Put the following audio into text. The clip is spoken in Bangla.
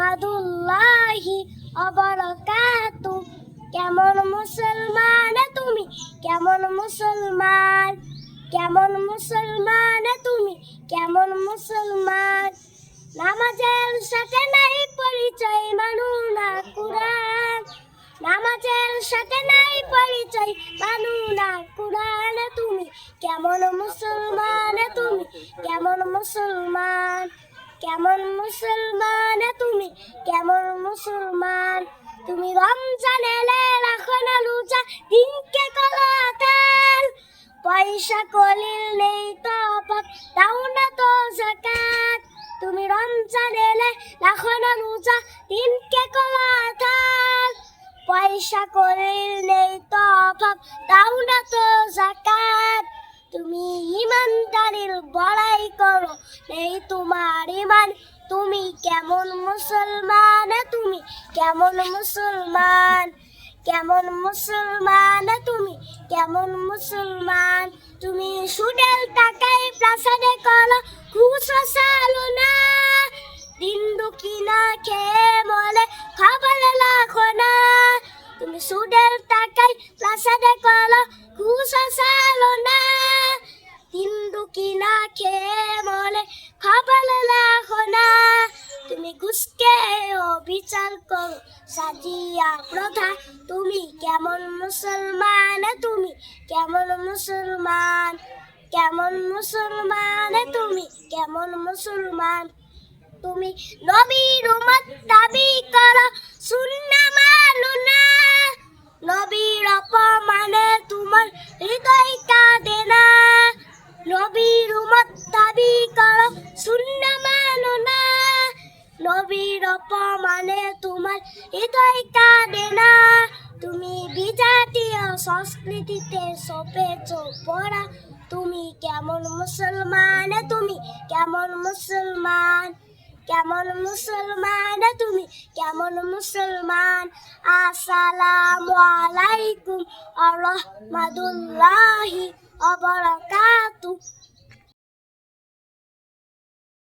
রহমাতুল্লাহি ওয়া বারাকাতু। কেমন মুসলমান তুমি, কেমন মুসলমান, কেমন মুসলমান তুমি, কেমন মুসলমান। নামাজের সাথে নাই পরিচয়, মানু না কুরআন। নামাজের সাথে নাই পরিচয়, মানু না কুরআন। তুমি কেমন মুসলমান, তুমি কেমন মুসলমান, কেমন মুসলমান তুমি, কেমন মুসলমান। তুমি রমজান এলে রাখো না রোজা, দিনকে কলাতেল। পয়সা কলিল নেই তো অভাব, দাও না তো যাকাত। তুমি রমজান এলে রাখো না রোজা, দিনকে কলাতেল। পয়সা কলিল নেই তো অভাব, দাও না তো যাকাত। তুমি ইমানদারির বড়াই করো, নেই তোমার ইমান। তুমি কেমন মুসলমান, তুমি কেমন মুসলমান, কেমন মুসলমান তুমি, কেমন মুসলমান। তুমি সুদের টাকায় প্রাসাদে করো, ঘুষ চালু না। দিন দুঃখী না খেয়ে মলে, খাবার লাখো না। তুমি সুদের টাকায় প্রাসাদে করো, ঘুষ চালু না। দিন দুঃখী না খেয়ে মলে, খাবার লাখো না। তুমি ঘুষকে অবিচার করো, সাজিয়া প্রথা। তুমি কেমন মুসলমান, তুমি কেমন মুসলমান, কেমন মুসলমান তুমি, কেমন মুসলমান। তুমি নবীর উম্মত দাবি করো, সুন্নাহ মানো না। নবীর অপমানে তোমার হৃদয় কাঁদে না। নবীর উম্মত দাবি করো, সুন্নাহ মানো না। নবীর অপমানে তোমার হৃদয় কাঁদে না। তুমি বিজাতীয় সংস্কৃতিতে সপেছ পড়া। তুমি কেমন মুসলমান, তুমি কেমন মুসলমান, কেমন মুসলমান তুমি, কেমন মুসলমান। আসসালামু আলাইকুম ওয়া রাহমাতুল্লাহি ওয়া বারাকাতুহু।